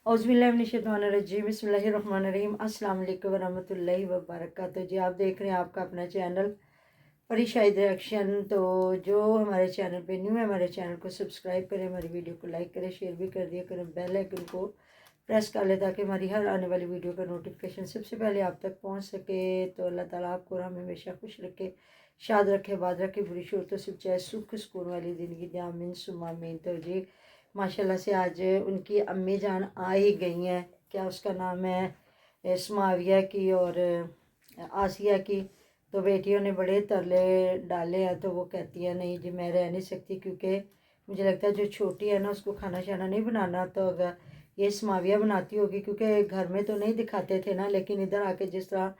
औज़ुबिल्लाहिमिनश्शैतानिर्रजीम बिस्मिल्लाहिर्रहमानिर्रहीम अस्सलाम वालेकुम वरहमतुल्लाहि वबरकातुहू। जी आप देख रहे हैं आपका अपना चैनल परी शाहिद रिएक्शन। तो जो हमारे चैनल पे न्यू है हमारे चैनल को सब्सक्राइब करें, हमारी वीडियो को लाइक करें, शेयर भी कर दिया करें, बेल आइकन को प्रेस कर ले ताकि हमारी हर आने वाली वीडियो का नोटिफिकेशन सबसे पहले आप तक पहुँच सके। तो अल्लाह ताला आपको और हमें हमेशा खुश रखे, शाद रखे, बाद रखे, बुरी शूरतों से बचाए, सुख सुकून वाली ज़िंदगी दे, आमीन सुम्मा आमीन। तो जी माशाल्लाह से आज उनकी अम्मी जान आ ही गई हैं। क्या उसका नाम है समाविया की और आसिया की। तो बेटियों ने बड़े तरले डाले हैं, तो वो कहती है नहीं जी मैं रह नहीं सकती, क्योंकि मुझे लगता है जो छोटी है ना उसको खाना शाना नहीं बनाना, तो अगर ये समाविया बनाती होगी, क्योंकि घर में तो नहीं दिखाते थे ना, लेकिन इधर आके जिस तरह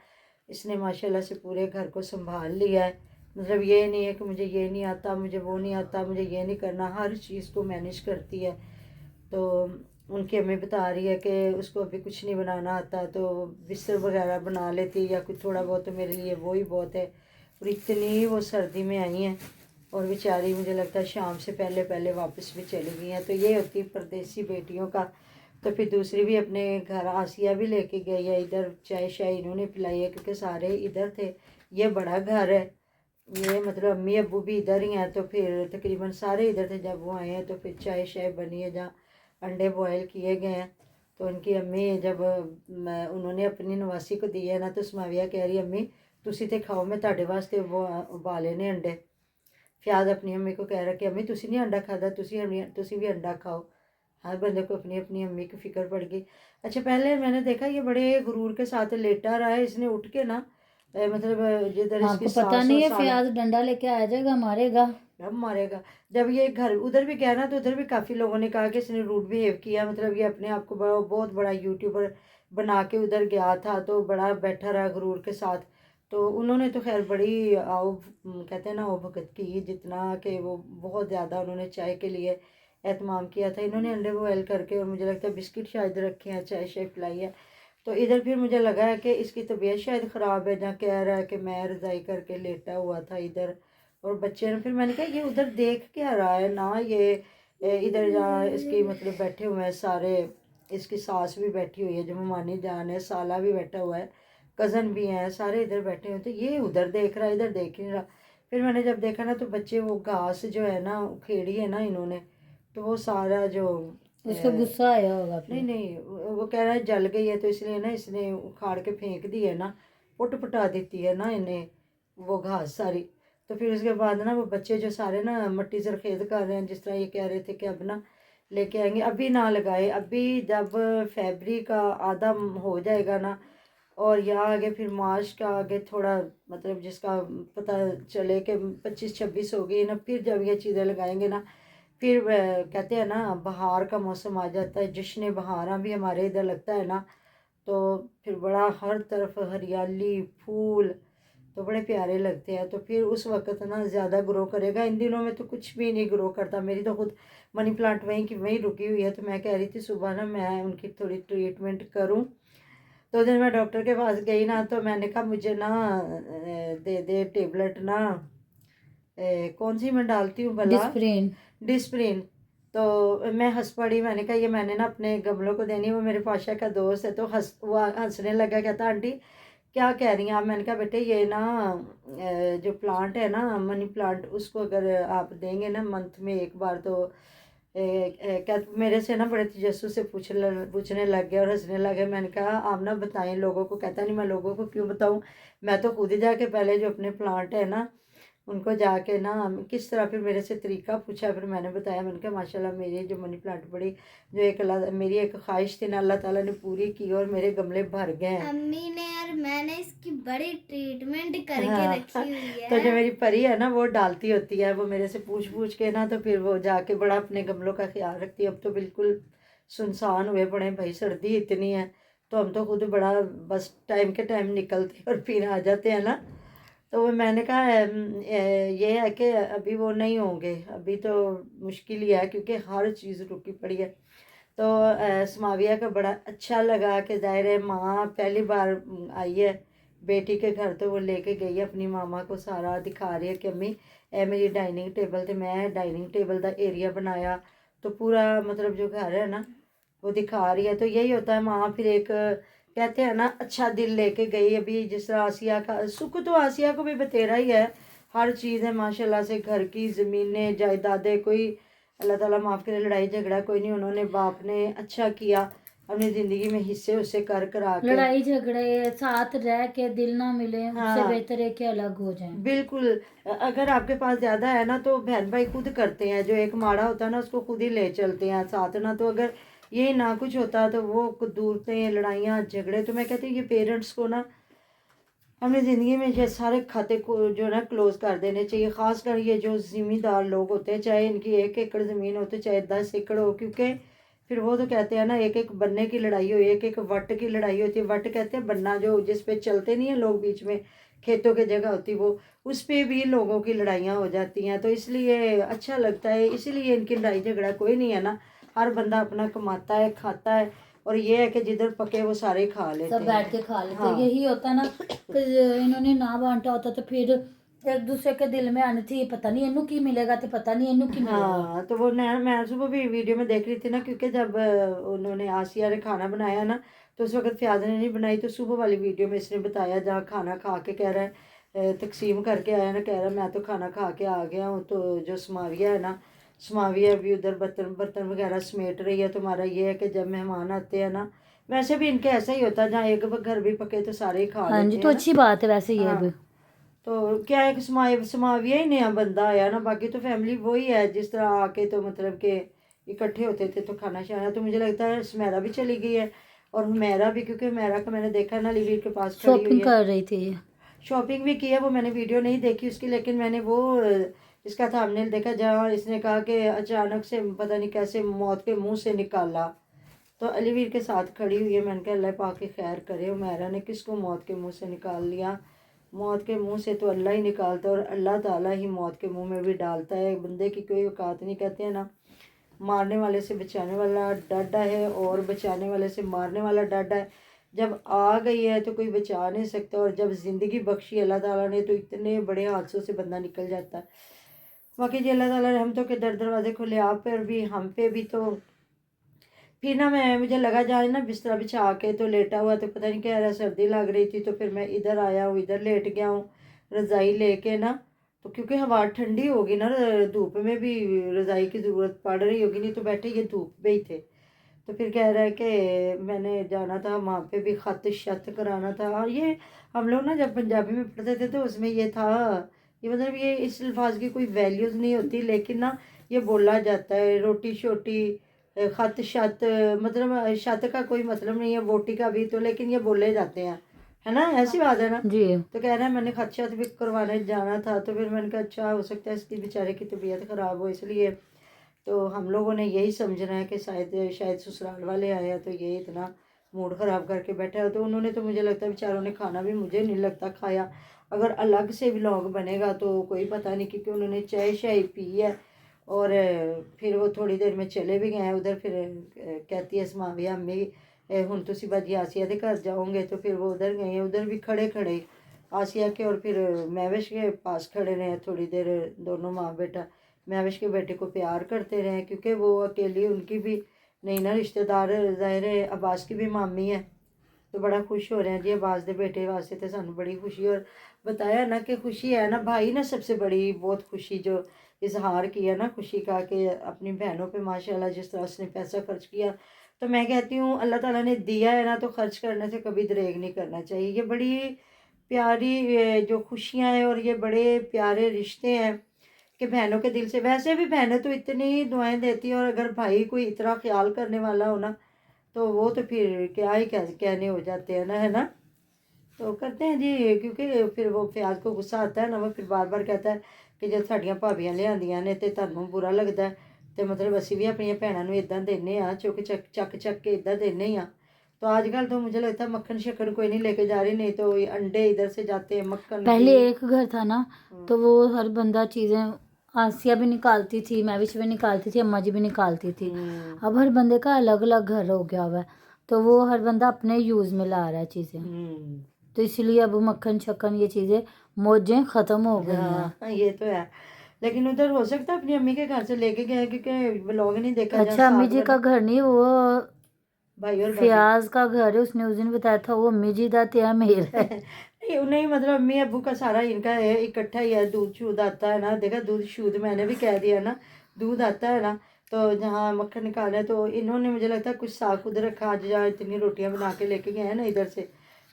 इसने माशाल्लाह से पूरे घर को संभाल लिया है। मतलब ये नहीं है कि मुझे ये नहीं आता, मुझे वो नहीं आता, मुझे ये नहीं करना, हर चीज़ को मैनेज करती है। तो उनकी अम्मी बता रही है कि उसको अभी कुछ नहीं बनाना आता, तो बिस्तर वगैरह बना लेती या कुछ थोड़ा बहुत, तो मेरे लिए वो ही बहुत है। और इतनी वो सर्दी में आई हैं और बेचारी मुझे लगता है शाम से पहले पहले वापस भी चली गई हैं। तो ये होती है परदेसी बेटियों का। तो फिर दूसरी भी अपने घर आसिया भी लेके गई है, इधर चाय शाय इन्होंने पिलाई है क्योंकि सारे इधर थे। ये बड़ा घर है, ये मतलब अम्मी अब्बू भी इधर ही हैं, तो फिर तकरीबन सारे इधर थे। जब वो आए हैं तो फिर चाय शाय बनी है, जहाँ अंडे बॉयल किए गए हैं। तो उनकी अम्मी जब उन्होंने अपनी नवासी को दिए ना, तो समाविया कह रही अम्मी तुसी ते खाओ, मैं ਤੁਹਾਡੇ वास्ते वो उबाले ने अंडे। फ्याज अपनी अम्मी को कह रहा कि अम्मी तुसी नहीं अंडा खाता, तुसी भी अंडा खाओ। हर बंदे को अपनी अपनी अम्मी की फिक्र पड़ गई। अच्छा पहले मैंने देखा ये बड़े गुरूर के साथ लेटा रहा है, इसने उठ के ना मतलब जिधर इसकी आपको पता सास नहीं और है, साला फयाज डंडा लेके आ जाएगा, मारेगा। अब मारेगा। जब ये घर उधर भी गया ना, तो उधर भी काफ़ी लोगों ने कहा कि इसने रूड बिहेव किया। मतलब ये अपने आप को बड़ा बहुत बड़ा यूट्यूबर बना के उधर गया था, तो बड़ा बैठा रहा गुरूर के साथ। तो उन्होंने तो खैर बड़ी आओ कहते हैं ना आओ भगत की, जितना कि वो बहुत ज़्यादा उन्होंने चाय के लिए एहतमाम किया था। इन्होंने अंडे बॉयल करके और मुझे लगता है बिस्किट शायद रखे हैं, चाय शाय पिलाई है। तो इधर फिर मुझे लगा है कि इसकी तबीयत शायद ख़राब है, जहाँ कह रहा है कि मैं रज़ाई करके लेटा हुआ था इधर। और बच्चे ने फिर मैंने कहा ये उधर देख क्या रहा है ना, ये इधर जहाँ इसकी मतलब बैठे हुए हैं सारे, इसकी सास भी बैठी हुई है जो ममानी जान है, साला भी बैठा हुआ है, कज़न भी हैं, सारे इधर बैठे हुए। तो ये उधर देख रहा है, इधर देख नहीं रहा। फिर मैंने जब देखा ना, तो बच्चे वो घास जो है ना उखेड़ी है ना इन्होंने, तो वो सारा जो उसको गुस्सा आया होगा नहीं फिर। नहीं वो कह रहा है जल गई है, तो इसलिए ना इसने उखाड़ के फेंक दी है ना, पुट पुटा देती है ना इन्हें वो घास सारी। तो फिर उसके बाद ना वो बच्चे जो सारे ना मट्टी जरखेज कर रहे हैं, जिस तरह ये कह रहे थे कि अब ना लेके आएंगे, अभी ना लगाए, अभी जब फरवरी का आधा हो जाएगा ना, और यहाँ आगे फिर मार्च का आगे थोड़ा मतलब जिसका पता चले कि 25-26 हो गई ना, फिर जब ये चीज़ें लगाएंगे ना, फिर कहते हैं ना बहार का मौसम आ जाता है, जश्न बहारा भी हमारे इधर लगता है ना। तो फिर बड़ा हर तरफ हरियाली फूल, तो बड़े प्यारे लगते हैं। तो फिर उस वक्त ना ज़्यादा ग्रो करेगा। इन दिनों में तो कुछ भी नहीं ग्रो करता। मेरी तो खुद मनी प्लांट वहीं की वहीं रुकी हुई है, तो मैं कह रही थी सुबह ना मैं उनकी थोड़ी ट्रीटमेंट करूं। तो दिन मैं डॉक्टर के पास गई ना, तो मैंने कहा मुझे ना दे दे टेबलेट ना, कौन सी मैं डालती हूँ भला, डिस्प्रिन। डिस्प्रिन। तो मैं हंस पड़ी, मैंने कहा ये मैंने ना अपने गमलों को देनी है, वो मेरे पाशा का दोस्त है। तो वो हंसने लगा, कहता आंटी क्या कह रही हैं आप। मैंने कहा बेटे ये ना जो प्लांट है ना मनी प्लांट, उसको अगर आप देंगे ना मंथ में एक बार, तो क्या मेरे से ना बड़े तजस्सुस से पूछने लग गया और हंसने लगे। मैंने कहा आप ना बताएं लोगों को। कहता नहीं मैं लोगों को क्यों बताऊं, मैं तो खुद ही जाके पहले जो अपने प्लांट है ना उनको जाके ना किस तरह, फिर मेरे से तरीका पूछा, फिर मैंने बताया। मैंने कहा माशाल्लाह मेरी जो मनी प्लांट बड़ी, जो एक मेरी एक ख्वाहिश थी ना अल्लाह ताला ने पूरी की और मेरे गमले भर गए हैं। अम्मी ने और मैंने इसकी बड़ी ट्रीटमेंट करके हाँ रखी हुई है। तो जो मेरी परी है ना वो डालती होती है, वो मेरे से पूछ पूछ के ना, तो फिर वो जाके बड़ा अपने गमलों का ख्याल रखती है। अब तो बिल्कुल सुनसान हुए पड़े भाई, सर्दी इतनी है, तो हम तो खुद बड़ा बस टाइम के टाइम निकलते हैं और फिर आ जाते हैं ना। तो वो मैंने कहा ये है कि अभी वो नहीं होंगे, अभी तो मुश्किल ही है क्योंकि हर चीज़ रुकी पड़ी है। तो समाविया का बड़ा अच्छा लगा कि ज़ाहिर है माँ पहली बार आई है बेटी के घर, तो वो लेके गई है अपनी मामा को, सारा दिखा रही है कि अम्मी ए मेरी डाइनिंग टेबल, तो मैं डाइनिंग टेबल का एरिया बनाया। तो पूरा मतलब जो घर है ना वो दिखा रही है। तो यही होता है, माँ फिर एक कहते हैं ना अच्छा दिल लेके गई। अभी जिस तरह आसिया का सुख, तो आसिया को भी बतेरा ही है, हर चीज़ है माशाल्लाह से, घर की ज़मीनें जायदादें, कोई अल्लाह ताला माफ़ करे लड़ाई झगड़ा कोई नहीं। उन्होंने बाप ने अच्छा किया, अपनी ज़िंदगी में हिस्से उससे कर करा के। लड़ाई झगड़े साथ रह के दिल ना मिले, उससे हाँ बेहतर है कि अलग हो जाएं। बिल्कुल। अगर आपके पास ज़्यादा है ना तो बहन भाई खुद करते हैं, जो एक माड़ा होता है ना उसको खुद ही ले चलते हैं साथ ना। तो अगर ये ना कुछ होता तो वो दूरते लड़ाइयाँ झगड़े। तो मैं कहती हूँ ये पेरेंट्स को ना अपनी ज़िंदगी में ये सारे खाते को जो ना क्लोज़ कर देने चाहिए। ख़ास कर ये जो ज़मींदार लोग होते हैं, चाहे इनकी 1 एकड़ ज़मीन हो तो चाहे 10 एकड़ हो, क्योंकि फिर वो तो कहते हैं ना एक एक बनने की लड़ाई हो, एक एक वट की लड़ाई होती है। वट कहते हैं बनना, जो जिस पे चलते नहीं है लोग बीच में, खेतों की जगह होती, वो उस पे भी लोगों की लड़ाइयाँ हो जाती हैं। तो इसलिए अच्छा लगता है, इसीलिए इनकी लड़ाई झगड़ा कोई नहीं है ना, हर बंदा अपना कमाता है खाता है। और ये है कि जिधर पके वो सारे खा लेते सब हैं। बैठ के खा लेते हैं। हाँ। यही होता ना कि इन्होंने ना बांटा होता तो फिर एक दूसरे के दिल में आनी थी, पता नहीं इन्हू की मिलेगा, तो पता नहीं इन्हू की मिलेगा। हाँ तो वो मैं सुबह भी वीडियो में देख रही थी ना, क्योंकि जब उन्होंने आसिया ने खाना बनाया ना तो उस वक्त फयाज ने नहीं बनाई, तो सुबह वाली वीडियो में इसने बताया जहाँ खाना खा के कह रहा है तकसीम करके आया ना, कह रहा है मैं तो खाना खा के आ गया हूँ। तो जो समाविया है ना, समाविया भी उधर बर्तन बर्तन वगैरह समेट रही है। तुम्हारा ये है कि जब मेहमान आते हैं ना, वैसे भी इनके ऐसा ही होता है, जहाँ एक घर भी पके तो सारे ही खा हाँ लेते जी, हैं तो ना। अच्छी बात है वैसे ये हाँ भी। तो क्या है कि समाविया ही नया बंदा आया ना, बाकी तो फैमिली वही है जिस तरह आके तो मतलब के इकट्ठे होते थे तो खाना शाना। तो मुझे लगता है सुमेरा भी चली गई है और हुमैरा भी, क्योंकि हुमैरा का मैंने देखा ना लिवीर के पास खड़ी हुई शॉपिंग है। कर रही थी ये। शॉपिंग भी की है, वो मैंने वीडियो नहीं देखी उसकी, लेकिन मैंने वो इसका थंबनेल देखा जहाँ इसने कहा कि अचानक से पता नहीं कैसे मौत के मुंह से निकाला। तो अलीवीर के साथ खड़ी हुई है। मैंने कहा अल्लाह पाक की खैर करे, हुमैरा ने किसको मौत के मुंह से निकाल लिया। मौत के मुंह से तो अल्लाह ही निकालता है, और अल्लाह ताला ही मौत के मुंह में भी डालता है। बंदे की कोई औकात नहीं, कहते हैं ना मारने वाले से बचाने वाला डाडा है और बचाने वाले से मारने वाला डाडा है। जब आ गई है तो कोई बचा नहीं सकता, और जब ज़िंदगी बख्शी अल्लाह ताला ने तो इतने बड़े हादसों से बंदा निकल जाता है। बाकी जी अल्लाह ताला रहमतों के दरवाजे खुले आप पर भी हम पे भी। तो फिर ना मुझे लगा जाए ना बिस्तरा बिछा के तो लेटा हुआ, तो पता नहीं क्या रहा, सर्दी लग रही थी। तो फिर मैं इधर आया हूँ, इधर लेट गया हूँ रज़ाई लेके ना। तो क्योंकि हवा ठंडी होगी ना, धूप में भी रज़ाई की ज़रूरत पड़ रही होगी, नहीं तो बैठे ये धूप में ही थे। तो फिर कह रहा है कि मैंने जाना था वहाँ पे भी खत शत कराना था। और ये हम लोग ना जब पंजाबी में पढ़ते थे तो उसमें ये था, ये मतलब ये इस अल्फाज की कोई वैल्यूज़ नहीं होती, लेकिन ना ये बोला जाता है। रोटी शोटी खत शत, मतलब शत का कोई मतलब नहीं है, बोटी का भी, तो लेकिन ये बोले जाते हैं, है ना, ऐसी बात है ना। जी। तो कह रहा है मैंने खत शत भी करवाने जाना था। तो फिर मैंने कहा अच्छा हो सकता है इसकी बेचारे की तबीयत ख़राब हो, इसलिए तो हम लोगों ने यही समझना है कि शायद ससुराल वाले आए हैं तो ये इतना मूड ख़राब करके बैठा है। तो उन्होंने तो मुझे लगता है बेचारों ने खाना भी मुझे नहीं लगता खाया। अगर अलग से व्लॉग बनेगा तो कोई पता नहीं, क्योंकि उन्होंने चाय शाय पी है और फिर वो थोड़ी देर में चले भी गए हैं उधर। फिर कहती है समाविया अम्मी हुण तुसी भाजी आसिया के घर जाओगे, तो फिर वो उधर गए हैं। उधर भी खड़े खड़े आसिया के और फिर महविश के पास खड़े रहे थोड़ी देर, दोनों माँ बेटा। महविश के बेटे को प्यार करते रहे, क्योंकि वो अकेली उनकी भी नहीं ना रिश्तेदार, ज़ाहिर है अब्बास की भी मामी है। तो बड़ा खुश हो रहे हैं जी अब्बास के बेटे वास्ते, तो सानू बड़ी खुशी। और बताया ना कि खुशी है ना भाई ना, सबसे बड़ी बहुत खुशी जो इजहार किया ना खुशी का, कि अपनी बहनों पे माशाल्लाह जिस तरह उसने पैसा खर्च किया। तो मैं कहती हूँ अल्लाह ताला ने दिया है ना, तो खर्च करने से कभी दरेग नहीं करना चाहिए। ये बड़ी प्यारी जो खुशियाँ हैं और ये बड़े प्यारे रिश्ते हैं कि बहनों के दिल से। वैसे भी बहनें तो इतनी दुआएं देती हैं, और अगर भाई कोई इतना ख्याल करने वाला हो ना तो वो तो फिर क्या ही कहने हो जाते हैं ना, है ना। तो करते हैं जी, क्योंकि फिर वो फयाज को गुस्सा आता है ना, वो फिर बार बार कहता है कि जब साड़ियाँ भाबियाँ लियांदियां ने तो ਤੁਹਾਨੂੰ बुरा लगता है, तो मतलब ਅਸੀਂ भी अपनी भैनों ਨੂੰ इदां देने आ, चुक चक के इदां देने ही आ। तो आजकल तो मुझे लगता है मक्खन शक्कर कोई नहीं लेके जा रही, नहीं तो अंडे इधर से जाते हैं, मक्खन पहले घी। एक घर था ना, तो वो हर बंदा चीज़ें, आसिया भी निकालती थी, महविश भी निकालती थी, अम्मा जी भी निकालती थी। अब हर बंदे का अलग अलग घर हो गया हुआ है, तो वो हर बंदा अपने यूज़ में ला रहा है चीज़ें। तो इसलिए अब मक्खन शक्कन ये चीज़ें मौजें ख़त्म हो गई हैं। हाँ ये तो है, लेकिन उधर हो सकता है अपनी अम्मी के घर से लेके गए, क्योंकि व्लॉग नहीं देखा जहाँ अच्छा, अम्मी साग जी का घर नहीं, वो भाई और भाभी। फयाज का घर है, उसने उस दिन बताया था वो अम्मी जी दा ते मेरा है। नहीं मतलब अम्मी अबू का सारा इनका है, इकट्ठा ही है। दूध शूध आता है ना, देखा दूध शूध मैंने भी कह दिया ना, दूध आता है ना, तो जहाँ मक्खन निकाला है तो इन्होंने मुझे लगता है कुछ साग उधर रखा, आज जहाँ इतनी रोटियां बना के लेके गए हैं ना इधर से,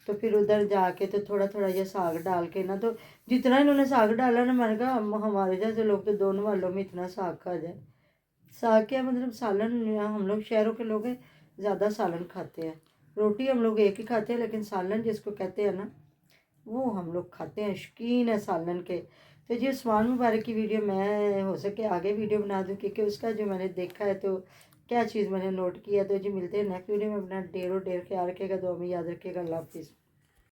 तो फिर उधर जाके तो थोड़ा थोड़ा ये साग डाल के ना, तो जितना इन्होंने साग डाला ना, मैंने कहा हमारे जैसे लोग तो दोनों वालों में इतना साग खा जाए। साग क्या मतलब सालन, हम लोग शहरों के लोग हैं, ज़्यादा सालन खाते हैं। रोटी हम लोग एक ही खाते हैं, लेकिन सालन जिसको कहते हैं ना, वो हम लोग खाते हैं, शौकीन है सालन के। तो जी उस्मान मुबारक की वीडियो मैं हो सके आगे वीडियो बना दूँ, क्योंकि उसका जो मैंने देखा है तो क्या चीज़ मैंने नोट किया। तो जी मिलते हैं नेक्स्ट वीडियो में। अपना ढेरों ढेर ख्याल रखिएगा, दुआ में याद रखिएगा। अल्लाह हाफिज़।